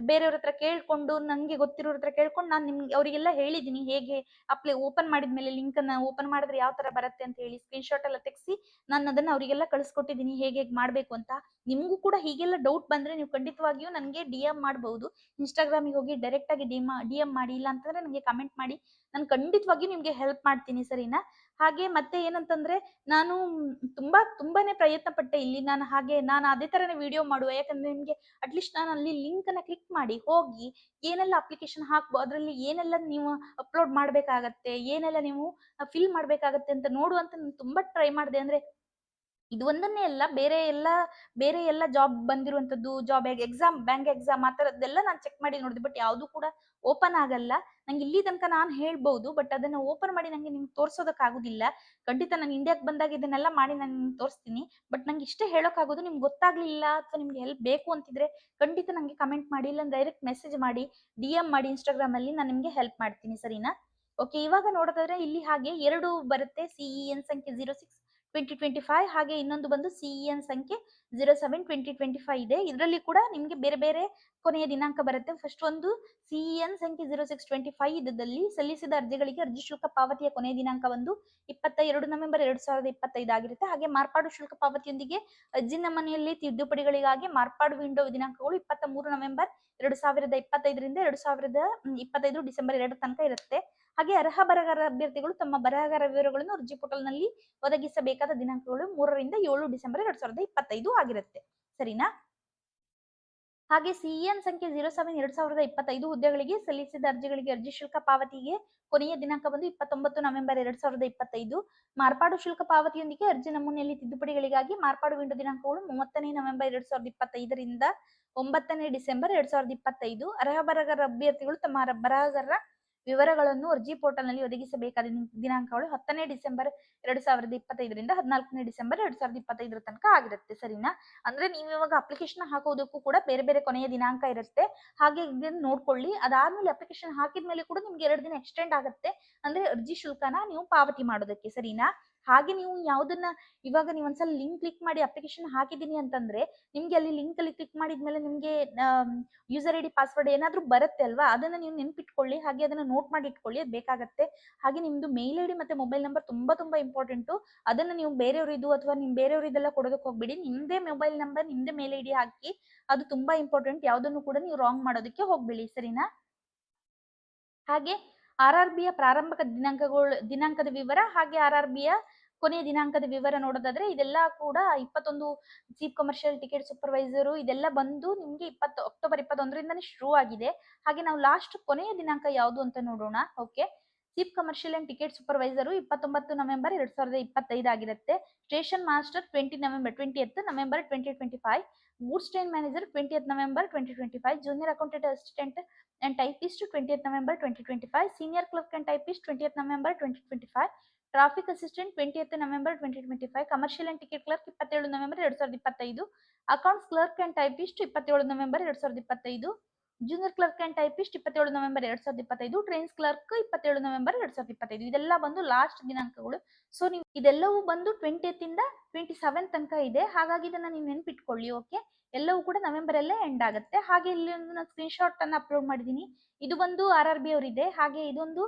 ಬೇರೆಯವ್ರ ಹತ್ರ ಕೇಳ್ಕೊಂಡು, ನಂಗೆ ಗೊತ್ತಿರೋರ ಹತ್ರ ಕೇಳ್ಕೊಂಡು ನಾನು ನಿಮ್ಗೆ ಅವರಿಗೆಲ್ಲ ಹೇಳಿದೀನಿ ಹೇಗೆ ಓಪನ್ ಮಾಡಿದ್ಮೇಲೆ ಲಿಂಕ್ ಅನ್ನ ಓಪನ್ ಮಾಡಿದ್ರೆ ಯಾವ ತರ ಬರುತ್ತೆ ಅಂತ ಹೇಳಿ ಸ್ಕ್ರೀನ್ ಶಾಟ್ ಎಲ್ಲ ತೆಗ್ಸಿ ನಾನು ಅದನ್ನ ಅವರಿಗೆಲ್ಲ ಕಳಿಸ್ಕೊಟ್ಟಿದ್ದೀನಿ ಹೇಗೆ ಮಾಡ್ಬೇಕು ಅಂತ. ನಿಮ್ಗೂ ಕೂಡ ಹೀಗೆಲ್ಲ ಡೌಟ್ ಬಂದ್ರೆ ನೀವು ಖಂಡಿತವಾಗಿಯೂ ನನಗೆ DM ಮಾಡಬಹುದು. ಇನ್ಸ್ಟಾಗ್ರಾಮಿಗೆ ಹೋಗಿ ಡೈರೆಕ್ಟ್ ಆಗಿ DM ಮಾಡಿ, ಇಲ್ಲ ಅಂತಂದ್ರೆ ನನಗೆ ಕಮೆಂಟ್ ಮಾಡಿ. ನಾನು ಖಂಡಿತವಾಗಿಯೂ ನಿಮ್ಗೆ ಹೆಲ್ಪ್ ಮಾಡ್ತೀನಿ, ಸರಿನಾ? ಹಾಗೆ ಮತ್ತೆ ಏನಂತಂದ್ರೆ ನಾನು ತುಂಬಾನೇ ಪ್ರಯತ್ನ ಪಟ್ಟೆ ಇಲ್ಲಿ. ನಾನು ಅದೇ ತರನೇ ವಿಡಿಯೋ ಮಾಡುವ, ಯಾಕಂದ್ರೆ ನಿಮ್ಗೆ ಅಟ್ಲೀಸ್ಟ್ ನಾನು ಅಲ್ಲಿ ಲಿಂಕ್ ಅನ್ನ ಕ್ಲಿಕ್ ಮಾಡಿ ಹೋಗಿ ಏನೆಲ್ಲ ಅಪ್ಲಿಕೇಶನ್ ಹಾಕ್ಬೋದು, ಅದರಲ್ಲಿ ಏನೆಲ್ಲ ನೀವು ಅಪ್ಲೋಡ್ ಮಾಡ್ಬೇಕಾಗತ್ತೆ, ಏನೆಲ್ಲ ನೀವು ಫಿಲ್ ಮಾಡ್ಬೇಕಾಗತ್ತೆ ಅಂತ ನೋಡುವಂತ ನಾನು ತುಂಬಾ ಟ್ರೈ ಮಾಡಿದೆ. ಅಂದ್ರೆ ಇದು ಒಂದನ್ನೇ ಅಲ್ಲ, ಬೇರೆ ಎಲ್ಲ ಜಾಬ್ ಬಂದಿರುವಂತದ್ದು, ಜಾಬ್ ಎಕ್ಸಾಮ್, ಬ್ಯಾಂಕ್ ಎಕ್ಸಾಮ್ ಆ ತರದ್ದೆಲ್ಲ ನಾನು ಚೆಕ್ ಮಾಡಿ ನೋಡಿದೆ. ಬಟ್ ಯಾವುದು ಕೂಡ ಓಪನ್ ಆಗಲ್ಲ. ನಂಗೆ ಇಲ್ಲಿ ತನಕ ನಾನು ಹೇಳ್ಬಹುದು, ಬಟ್ ಅದನ್ನ ಓಪನ್ ಮಾಡಿ ನಂಗೆ ನಿಮ್ಗೆ ತೋರ್ಸೋದಕ್ ಆಗುದಿಲ್ಲ. ಖಂಡಿತ ನಾನು ಇಂಡಿಯಾಕ್ ಬಂದಾಗ ಇದನ್ನೆಲ್ಲ ಮಾಡಿ ನಾನು ನಿಮ್ಗೆ ತೋರಿಸ್ತೀನಿ. ಬಟ್ ನಂಗೆ ಇಷ್ಟೇ ಹೇಳೋಕ್ಕಾಗೋದು, ನಿಮ್ಗೆ ಗೊತ್ತಾಗ್ಲಿಲ್ಲ ಅಥವಾ ನಿಮ್ಗೆ ಹೆಲ್ಪ್ ಬೇಕು ಅಂತಿದ್ರೆ ಖಂಡಿತ ನಂಗೆ ಕಮೆಂಟ್ ಮಾಡಿ, ಇಲ್ಲ ಡೈರೆಕ್ಟ್ ಮೆಸೇಜ್ ಮಾಡಿ, DM ಮಾಡಿ ಇನ್ಸ್ಟಾಗ್ರಾಮ್ ಅಲ್ಲಿ, ನಾನು ನಿಮ್ಗೆ ಹೆಲ್ಪ್ ಮಾಡ್ತೀನಿ, ಸರಿನಾ? ಓಕೆ, ಇವಾಗ ನೋಡೋದಾದ್ರೆ ಇಲ್ಲಿ ಹಾಗೆ 2 ಬರುತ್ತೆ. CEN ಸಂಖ್ಯೆ 06/2025, ಹಾಗೆ ಇನ್ನೊಂದು ಬಂದು CEN ಸಂಖ್ಯೆ 07/2025 ಇದೆ. ಇದರಲ್ಲಿ ಕೂಡ ನಿಮ್ಗೆ ಬೇರೆ ಬೇರೆ ಕೊನೆಯ ದಿನಾಂಕ ಬರುತ್ತೆ. ಫಸ್ಟ್ ಒಂದು CEN ಸಂಖ್ಯೆ 06/25 ಇದ್ದಲ್ಲಿ ಸಲ್ಲಿಸಿದ ಅರ್ಜಿಗಳಿಗೆ ಅರ್ಜಿ ಶುಲ್ಕ ಪಾವತಿಯ ಕೊನೆಯ ದಿನಾಂಕ ಒಂದು 22 ನವೆಂಬರ್ 2025 ಆಗಿರುತ್ತೆ. ಹಾಗೆ ಮಾರ್ಪಾಡು ಶುಲ್ಕ ಪಾವತಿಯೊಂದಿಗೆ ಅರ್ಜಿ ನಮೂನೆಯಲ್ಲಿ ತಿದ್ದುಪಡಿಗಳಿಗಾಗಿ ಮಾರ್ಪಾಡು ವಿಂಡೋ ದಿನಾಂಕಗಳು 23 ನವೆಂಬರ್ 2025ರಿಂದ 2025 ಡಿಸೆಂಬರ್ 2 ತನಕ ಇರುತ್ತೆ. ಹಾಗೆ ಅರ್ಹ ಬರಹಗಾರ ಅಭ್ಯರ್ಥಿಗಳು ತಮ್ಮ ಬರಹಗಾರ ವಿವರಗಳನ್ನು ಅರ್ಜಿ ಪೋರ್ಟಲ್ನಲ್ಲಿ ಒದಗಿಸಬೇಕಾದ ದಿನಾಂಕಗಳು 3ರಿಂದ 7 ಡಿಸೆಂಬರ್ 2025 ಆಗಿರುತ್ತೆ, ಸರಿನಾ? ಹಾಗೆ CEN ಸಂಖ್ಯೆ 07/2025 ಹುದ್ದೆಗಳಿಗೆ ಸಲ್ಲಿಸಿದ ಅರ್ಜಿಗಳಿಗೆ ಅರ್ಜಿ ಶುಲ್ಕ ಪಾವತಿಗೆ ಕೊನೆಯ ದಿನಾಂಕ ಬಂದು 29 ನವೆಂಬರ್ 2025. ಮಾರ್ಪಾಡು ಶುಲ್ಕ ಪಾವತಿಯೊಂದಿಗೆ ಅರ್ಜಿ ನಮೂನೆಯಲ್ಲಿ ತಿದ್ದುಪಡಿಗಳಿಗಾಗಿ ಮಾರ್ಪಾಡು ವಿಂಡೋ ದಿನಾಂಕಗಳು 30 ನವೆಂಬರ್ 2025ರಿಂದ 9 ಡಿಸೆಂಬರ್ 2025. ಅರ್ಹ ಬರಹಗಾರ ಅಭ್ಯರ್ಥಿಗಳು ತಮ್ಮ ಬರಹಗಾರರ ವಿವರಗಳನ್ನು ಅರ್ಜಿ ಪೋರ್ಟಲ್ನಲ್ಲಿ ಒದಗಿಸಬೇಕಾದ ದಿನಾಂಕಗಳು 10 ಡಿಸೆಂಬರ್ 2025ರಿಂದ 14 ಡಿಸೆಂಬರ್ 2025 ತನಕ ಆಗಿರುತ್ತೆ, ಸರಿನಾ? ಅಂದ್ರೆ ನೀವು ಇವಾಗ ಅಪ್ಲಿಕೇಶನ್ ಹಾಕೋದಕ್ಕೂ ಕೂಡ ಬೇರೆ ಬೇರೆ ಕೊನೆಯ ದಿನಾಂಕ ಇರುತ್ತೆ. ಹಾಗೆ ಇದನ್ನ ನೋಡ್ಕೊಳ್ಳಿ. ಅದಾದ್ಮೇಲೆ ಅಪ್ಲಿಕೇಶನ್ ಹಾಕಿದ್ಮೇಲೆ ಕೂಡ ನಿಮ್ಗೆ 2 ದಿನ ಎಕ್ಸ್ಟೆಂಡ್ ಆಗುತ್ತೆ, ಅಂದ್ರೆ ಅರ್ಜಿ ಶುಲ್ಕನ ನೀವು ಪಾವತಿ ಮಾಡೋದಕ್ಕೆ, ಸರಿನಾ? ಹಾಗೆ ನೀವು ಯಾವ್ದನ್ನ ಇವಾಗ ನೀವು ಒಂದ್ಸಲ ಲಿಂಕ್ ಕ್ಲಿಕ್ ಮಾಡಿ ಅಪ್ಲಿಕೇಶನ್ ಹಾಕಿದೀನಿ ಅಂತಂದ್ರೆ ನಿಮ್ಗೆ ಅಲ್ಲಿ ಲಿಂಕ್ ಅಲ್ಲಿ ಕ್ಲಿಕ್ ಮಾಡಿದ್ಮೇಲೆ ನಿಮ್ಗೆ ಯೂಸರ್ ID ಪಾಸ್ವರ್ಡ್ ಏನಾದ್ರೂ ಬರುತ್ತೆ ಅಲ್ವಾ, ಅದನ್ನ ನೀವು ನೆನ್ಪಿಟ್ಕೊಳ್ಳಿ. ಹಾಗೆ ಅದನ್ನ ನೋಟ್ ಮಾಡಿ ಇಟ್ಕೊಳ್ಳಿ, ಅದು ಬೇಕಾಗತ್ತೆ. ಹಾಗೆ ನಿಮ್ದು ಮೇಲ್ ID ಮತ್ತೆ ಮೊಬೈಲ್ ನಂಬರ್ ತುಂಬಾ ಇಂಪಾರ್ಟೆಂಟು. ಅದನ್ನ ನೀವು ಬೇರೆಯವರಿದ್ದು ಅಥವಾ ನಿಮ್ ಬೇರೆಯವರಿದ್ದೆಲ್ಲ ಕೊಡೋದಕ್ಕೆ ಹೋಗ್ಬಿಡಿ. ನಿಮ್ದೇ ಮೊಬೈಲ್ ನಂಬರ್, ನಿಮ್ದೇ ಮೇಲ್ ID ಹಾಕಿ. ಅದು ತುಂಬಾ ಇಂಪಾರ್ಟೆಂಟ್. ಯಾವ್ದನ್ನು ಕೂಡ ನೀವು ರಾಂಗ್ ಮಾಡೋದಕ್ಕೆ ಹೋಗ್ಬೇಡಿ, ಸರಿನಾ? ಹಾಗೆ RRBಯ ಪ್ರಾರಂಭಕ ದಿನಾಂಕದ ವಿವರ ಹಾಗೆ RRBಯ ಕೊನೆಯ ದಿನಾಂಕದ ವಿವರ ನೋಡೋದಾದ್ರೆ ಇದೆಲ್ಲ ಕೂಡ 21 ಚೀಫ್ ಕಮರ್ಷಿಯಲ್ ಟಿಕೆಟ್ ಸೂಪರ್ವೈಸರು ಇದೆಲ್ಲ ಬಂದು ನಿಮ್ಗೆ ಅಕ್ಟೋಬರ್ 21ರಿಂದನೇ ಶುರು ಆಗಿದೆ. ಹಾಗೆ ನಾವು ಲಾಸ್ಟ್ ಕೊನೆಯ ದಿನಾಂಕ ಯಾವುದು ಅಂತ ನೋಡೋಣ. Okay, chief commercial and ticket supervisor 29 November 2025 ಆಗಿರುತ್ತೆ. Station master 20th November 2025. Goods train manager 20th November 2025. Junior accountant assistant and typist 20th November 2025, senior clerk and typist 20th November 2025, traffic assistant 20th November 2025, commercial and ticket clerk 27 November 2025, accounts clerk and typist 27 November 2025, junior clerk and typist 27 November 2025, trains clerk 27 November 2025. ಇದೆಲ್ಲ ಬಂದು ಲಾಸ್ಟ್ ದಿನಾಂಕಗಳು. ಸೊ ನೀವು ಇದೆಲ್ಲವೂ ಬಂದು 20th ಇಂದ 27 ತನಕ ಇದೆ. ಹಾಗಾಗಿ ಇದನ್ನ ನೀವು ನೆನ್ಪಿಟ್ಕೊಳ್ಳಿ. ಓಕೆ, ಎಲ್ಲವೂ ಕೂಡ ನವೆಂಬರ್ ಅಲ್ಲೇ ಎಂಡ್ ಆಗುತ್ತೆ. ಹಾಗೆ ಇಲ್ಲಿ ಒಂದು ನಾನು ಸ್ಕ್ರೀನ್ ಶಾಟ್ ಅನ್ನ ಅಪ್ಲೋಡ್ ಮಾಡಿದ್ದೀನಿ. ಇದು ಬಂದು RRB ಅವರಿದೆ. ಹಾಗೆ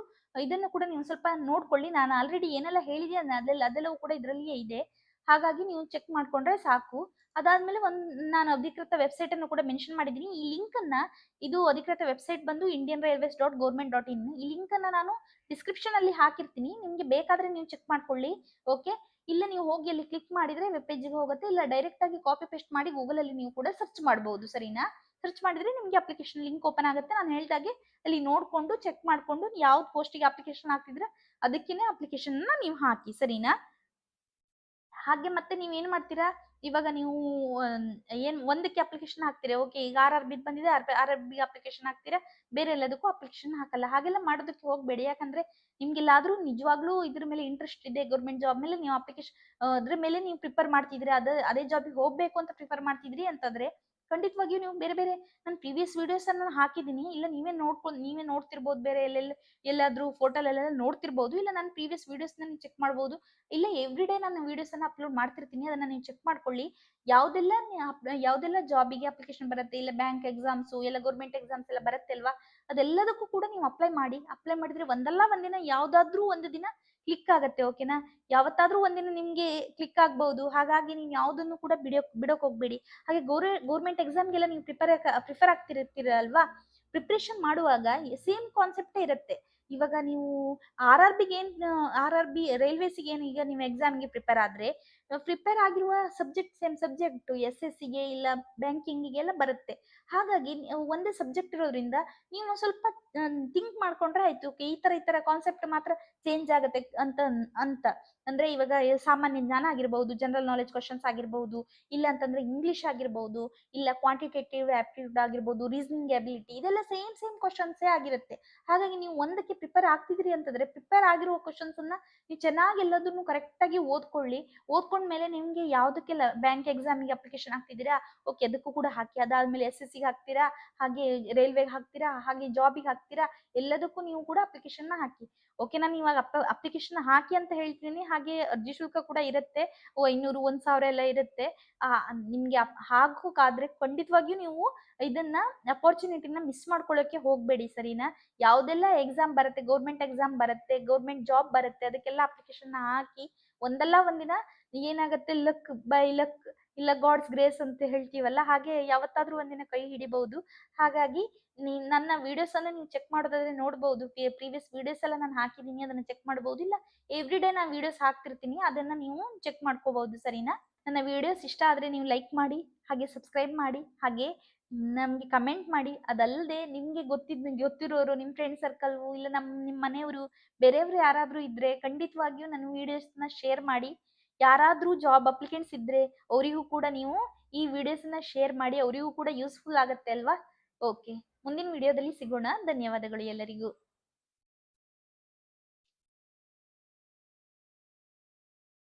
ಇದನ್ನು ಕೂಡ ನೀವು ಸ್ವಲ್ಪ ನೋಡ್ಕೊಳ್ಳಿ. ನಾನು ಆಲ್ರೆಡಿ ಏನೆಲ್ಲ ಹೇಳಿದೆ ಅದೆಲ್ಲವೂ ಕೂಡ ಇದರಲ್ಲಿಯೇ ಇದೆ. ಹಾಗಾಗಿ ನೀವು ಚೆಕ್ ಮಾಡ್ಕೊಂಡ್ರೆ ಸಾಕು. ಅದಾದ್ಮೇಲೆ ನಾನು ಅಧಿಕೃತ ವೆಬ್ಸೈಟ್ ಅನ್ನು ಕೂಡ ಮೆನ್ಷನ್ ಮಾಡಿದ್ದೀನಿ. ಈ ಲಿಂಕ್ ಅನ್ನ, ಇದು ಅಧಿಕೃತ ವೆಬ್ಸೈಟ್ ಬಂದು indianrailways.government.in. ಈ ಲಿಂಕ್ ಅನ್ನ ನಾನು ಡಿಸ್ಕ್ರಿಪ್ಷನ್ ಅಲ್ಲಿ ಹಾಕಿರ್ತೀನಿ, ನಿಮ್ಗೆ ಬೇಕಾದ್ರೆ ನೀವು ಚೆಕ್ ಮಾಡ್ಕೊಳ್ಳಿ. ಓಕೆ, ಇಲ್ಲ ನೀವು ಹೋಗಿ ಅಲ್ಲಿ ಕ್ಲಿಕ್ ಮಾಡಿದ್ರೆ ವೆಬ್ ಪೇಜ್ಗೆ ಹೋಗುತ್ತೆ, ಇಲ್ಲ ಡೈರೆಕ್ಟ್ ಆಗಿ ಕಾಪಿ ಪೇಸ್ಟ್ ಮಾಡಿ ಗೂಗಲ್ ಅಲ್ಲಿ ನೀವು ಕೂಡ ಸರ್ಚ್ ಮಾಡಬಹುದು, ಸರಿನಾ? ಸರ್ಚ್ ಮಾಡಿದ್ರೆ ನಿಮಗೆ ಅಪ್ಲಿಕೇಶನ್ ಲಿಂಕ್ ಓಪನ್ ಆಗುತ್ತೆ. ನಾನು ಹೇಳ್ದಾಗೆ ಅಲ್ಲಿ ನೋಡ್ಕೊಂಡು ಚೆಕ್ ಮಾಡ್ಕೊಂಡು ಯಾವ್ದು ಪೋಸ್ಟಿಗೆ ಅಪ್ಲಿಕೇಶನ್ ಹಾಕ್ತಿದ್ರೆ ಅದಕ್ಕೇನೆ ಅಪ್ಲಿಕೇಶನ್ ನೀವು ಹಾಕಿ, ಸರಿನಾ? ಹಾಗೆ ಮತ್ತೆ ನೀವೇನ್ ಮಾಡ್ತೀರಾ, ಇವಾಗ ನೀವು ಏನ್ ಒಂದಕ್ಕೆ ಅಪ್ಲಿಕೇಶನ್ ಹಾಕ್ತೀರಾ, ಓಕೆ ಈಗ RRB ಬಂದಿದೆ, RRB ಅಪ್ಲಿಕೇಶನ್ ಹಾಕ್ತೀರಾ, ಬೇರೆ ಎಲ್ಲದಕ್ಕೂ ಅಪ್ಲಿಕೇಶನ್ ಹಾಕಲ್ಲ. ಹಾಗೆಲ್ಲ ಮಾಡೋದಕ್ಕೆ ಹೋಗ್ಬೇಡಿ. ಯಾಕಂದ್ರೆ ನಿಮ್ಗೆಲ್ಲಾದ್ರೂ ನಿಜವಾಗ್ಲೂ ಇದ್ರ ಮೇಲೆ ಇಂಟ್ರೆಸ್ಟ್ ಇದೆ, ಗೌರ್ಮೆಂಟ್ ಜಾಬ್ ಮೇಲೆ ನೀವು ಅಪ್ಲಿಕೇಶನ್ ಅದ್ರ ಮೇಲೆ ನೀವು ಪ್ರಿಪೇರ್ ಮಾಡ್ತಿದ್ರಿ, ಅದೇ ಜಾಬಿಗೆ ಹೋಗ್ಬೇಕು ಅಂತ ಪ್ರಿಪೇರ್ ಮಾಡ್ತಿದ್ರಿ ಅಂತಂದ್ರೆ ಖಂಡಿತವಾಗಿಯೂ ನೀವು ಬೇರೆ ಬೇರೆ ನಾನು ಪ್ರೀವಿಯಸ್ ವಿಡಿಯೋಸ್ ಅನ್ನ ಹಾಕಿದೀನಿ, ಇಲ್ಲ ನೀವೇ ನೋಡ್ತಿರ್ಬೋದು, ಬೇರೆ ಎಲ್ಲಾದ್ರೂ ಫೋಟೋಲೆಲ್ಲ ನೋಡ್ತಿರ್ಬೋದು, ಇಲ್ಲ ನಾನು ಪ್ರೀವಿಯಸ್ ವಿಡಿಯೋಸ್ ನೀವು ಚೆಕ್ ಮಾಡ್ಬೋದು, ಇಲ್ಲ ಎವ್ರಿ ಡೇ ನಾನು ವಿಡಿಯೋಸ್ ಅನ್ನ ಅಪ್ಲೋಡ್ ಮಾಡ್ತಿರ್ತೀನಿ, ಅದನ್ನ ನೀವು ಚೆಕ್ ಮಾಡ್ಕೊಳ್ಳಿ. ಯಾವ್ದೆಲ್ಲ ಜಾಬಿಗೆ ಅಪ್ಲಿಕೇಶನ್ ಬರುತ್ತೆ, ಇಲ್ಲ ಬ್ಯಾಂಕ್ ಎಕ್ಸಾಮ್ಸ್, ಎಲ್ಲ ಗೌರ್ಮೆಂಟ್ ಎಕ್ಸಾಮ್ಸ್ ಎಲ್ಲ ಬರುತ್ತೆ ಅಲ್ವಾ, ಅದೆಲ್ಲದಕ್ಕೂ ಕೂಡ ನೀವು ಅಪ್ಲೈ ಮಾಡಿದ್ರೆ ಒಂದಲ್ಲ ಒಂದಿನ ಯಾವ್ದಾದ್ರೂ ಒಂದು ದಿನ ಕ್ಲಿಕ್ ಆಗತ್ತೆ, ಓಕೆನಾ? ಯಾವತ್ತಾದ್ರೂ ಒಂದಿನ ನಿಮ್ಗೆ ಕ್ಲಿಕ್ ಆಗ್ಬಹುದು. ಹಾಗಾಗಿ ನೀವು ಯಾವ್ದನ್ನು ಕೂಡ ಬಿಡೋಕ್ ಹೋಗ್ಬೇಡಿ. ಹಾಗೆ ಗೌರ್ಮೆಂಟ್ ಎಕ್ಸಾಮ್ಗೆಲ್ಲ ನೀವು ಪ್ರಿಫರ್ ಆಗ್ತಿರ್ತೀರ ಅಲ್ವಾ, ಪ್ರಿಪ್ರೇಷನ್ ಮಾಡುವಾಗ ಸೇಮ್ ಕಾನ್ಸೆಪ್ಟೇ ಇರುತ್ತೆ. ಇವಾಗ ನೀವು RRB ರೈಲ್ವೇಸ್ಗೆ ಏನು ಈಗ ನೀವು ಎಕ್ಸಾಮ್ಗೆ ಪ್ರಿಪೇರ್ ಆಗಿರುವ ಸೇಮ್ ಸಬ್ಜೆಕ್ಟ್ SSCಗೆ ಇಲ್ಲ ಬ್ಯಾಂಕಿಂಗಿಗೆ ಎಲ್ಲ ಬರುತ್ತೆ. ಹಾಗಾಗಿ ಒಂದೇ ಸಬ್ಜೆಕ್ಟ್ ಇರೋದ್ರಿಂದ ನೀವು ಸ್ವಲ್ಪ ಥಿಂಕ್ ಮಾಡ್ಕೊಂಡ್ರೆ ಆಯ್ತು, ಓಕೆ ಈ ತರ ಕಾನ್ಸೆಪ್ಟ್ ಮಾತ್ರ ಚೇಂಜ್ ಆಗುತ್ತೆ ಅಂತ ಅಂದ್ರೆ ಇವಾಗ ಸಾಮಾನ್ಯ ಜ್ಞಾನ ಆಗಿರ್ಬಹುದು, ಜನರಲ್ ನಾಲೆಜ್ ಕ್ವಶನ್ಸ್ ಆಗಿರ್ಬಹುದು, ಇಲ್ಲ ಅಂತಂದ್ರೆ ಇಂಗ್ಲಿಷ್ ಆಗಿರ್ಬಹುದು, ಇಲ್ಲ ಕ್ವಾಂಟಿಟೇಟಿವ್ ಆಪ್ಟಿಟ್ಯೂಡ್ ಆಗಿರ್ಬಹುದು, ರೀಸನಿಂಗ್ ಎಬಿಲಿಟಿ, ಇದೆಲ್ಲ ಸೇಮ್ ಕ್ವಶನ್ಸೇ ಆಗಿರುತ್ತೆ. ಹಾಗಾಗಿ ನೀವು ಒಂದಕ್ಕೆ ಪ್ರಿಪೇರ್ ಆಗ್ತಿದ್ರಿ ಅಂತಂದ್ರೆ ಪ್ರಿಪೇರ್ ಆಗಿರುವ ಕ್ವಶನ್ಸ್ ಅನ್ನ ನೀವು ಚೆನ್ನಾಗಿ ಎಲ್ಲದನ್ನು ಕರೆಕ್ಟ್ ಆಗಿ ಓದ್ಕೊಂಡ್ಮೇಲೆ ನಿಮ್ಗೆ ಯಾವ್ದಕ್ಕೆಲ್ಲ ಬ್ಯಾಂಕ್ ಎಕ್ಸಾಮಿಗೆ ಅಪ್ಲಿಕೇಶನ್ ಹಾಕ್ತಿದ್ದೀರಾ, ಓಕೆ ಅದಕ್ಕೂ ಕೂಡ ಹಾಕಿ. ಅದಾದ್ಮೇಲೆ SSCಗೆ ಹಾಕ್ತೀರಾ, ಹಾಗೆ ರೈಲ್ವೆಗೆ ಹಾಕ್ತೀರಾ, ಹಾಗೆ ಜಾಬಿಗೆ ಹಾಕ್ತೀರಾ, ಎಲ್ಲದಕ್ಕೂ ನೀವು ಕೂಡ ಅಪ್ಲಿಕೇಶನ್ ಹಾಕಿ. ಓಕೆ, ನಾನು ಇವಾಗ ಅಪ್ಲಿಕೇಶನ್ ಹಾಕಿ ಅಂತ ಹೇಳ್ತೀನಿ. ಹಾಗೆ ಅರ್ಜಿ ಶುಲ್ಕ ಕೂಡ ಇರುತ್ತೆ, 500 1,000 ಎಲ್ಲ ಇರುತ್ತೆ. ನಿಮ್ಗೆ ಹಾಕೋಕಾದ್ರೆ ಖಂಡಿತವಾಗಿಯೂ ನೀವು ಇದನ್ನ ಅಪರ್ಚುನಿಟಿನ ಮಿಸ್ ಮಾಡ್ಕೊಳ್ಳೋಕೆ ಹೋಗ್ಬೇಡಿ, ಸರಿನಾ? ಯಾವ್ದೆಲ್ಲ ಎಕ್ಸಾಮ್ ಬರುತ್ತೆ, ಗೌರ್ಮೆಂಟ್ ಎಕ್ಸಾಮ್ ಬರುತ್ತೆ, ಗೌರ್ಮೆಂಟ್ ಜಾಬ್ ಬರುತ್ತೆ, ಅದಕ್ಕೆಲ್ಲ ಅಪ್ಲಿಕೇಶನ್ ಹಾಕಿ. ಒಂದಲ್ಲ ಒಂದಿನ ಏನಾಗುತ್ತೆ, ಲಕ್ ಇಲ್ಲ ಗಾಡ್ಸ್ ಗ್ರೇಸ್ ಅಂತ ಹೇಳ್ತೀವಲ್ಲ, ಹಾಗೆ ಯಾವತ್ತಾದ್ರೂ ಒಂದಿನ ಕೈ ಹಿಡಿಬಹುದು. ಹಾಗಾಗಿ ನನ್ನ ವಿಡಿಯೋಸ್ ಅನ್ನ ನೀವು ಚೆಕ್ ಮಾಡೋದಾದ್ರೆ ನೋಡಬಹುದು, ಪ್ರೀವಿಯಸ್ ವಿಡಿಯೋಸ್ ಎಲ್ಲ ನಾನು ಹಾಕಿದೀನಿ, ಅದನ್ನ ಚೆಕ್ ಮಾಡಬಹುದು. ಇಲ್ಲ ಎವ್ರಿ ಡೇ ನಾನು ವಿಡಿಯೋಸ್ ಹಾಕ್ತಿರ್ತೀನಿ, ಅದನ್ನ ನೀವು ಚೆಕ್ ಮಾಡ್ಕೋಬಹುದು, ಸರಿನಾ? ನನ್ನ ವಿಡಿಯೋಸ್ ಇಷ್ಟ ಆದ್ರೆ ನೀವು ಲೈಕ್ ಮಾಡಿ, ಹಾಗೆ ಸಬ್ಸ್ಕ್ರೈಬ್ ಮಾಡಿ, ಹಾಗೆ ನಮ್ಗೆ ಕಮೆಂಟ್ ಮಾಡಿ. ಅದಲ್ಲದೆ ನಿಮ್ಗೆ ಗೊತ್ತಿರೋರು, ನಿಮ್ ಫ್ರೆಂಡ್ ಸರ್ಕಲ್, ಇಲ್ಲ ನಿಮ್ಮ ಮನೆಯವರು, ಬೇರೆಯವರು ಯಾರಾದ್ರೂ ಇದ್ರೆ ಖಂಡಿತವಾಗಿಯೂ ನನ್ನ ವಿಡಿಯೋಸ್ನ ಶೇರ್ ಮಾಡಿ. ಯಾರಾದ್ರೂ ಜಾಬ್ ಅಪ್ಲಿಕೆಂಟ್ಸ್ ಇದ್ರೆ ಅವರಿಗೂ ಕೂಡ ನೀವು ಈ ವಿಡಿಯೋಸ್ನ ಶೇರ್ ಮಾಡಿ, ಅವರಿಗೂ ಕೂಡ ಯೂಸ್ಫುಲ್ ಆಗುತ್ತೆ ಅಲ್ವಾ? ಓಕೆ, ಮುಂದಿನ ವಿಡಿಯೋದಲ್ಲಿ ಸಿಗೋಣ. ಧನ್ಯವಾದಗಳು ಎಲ್ಲರಿಗೂ.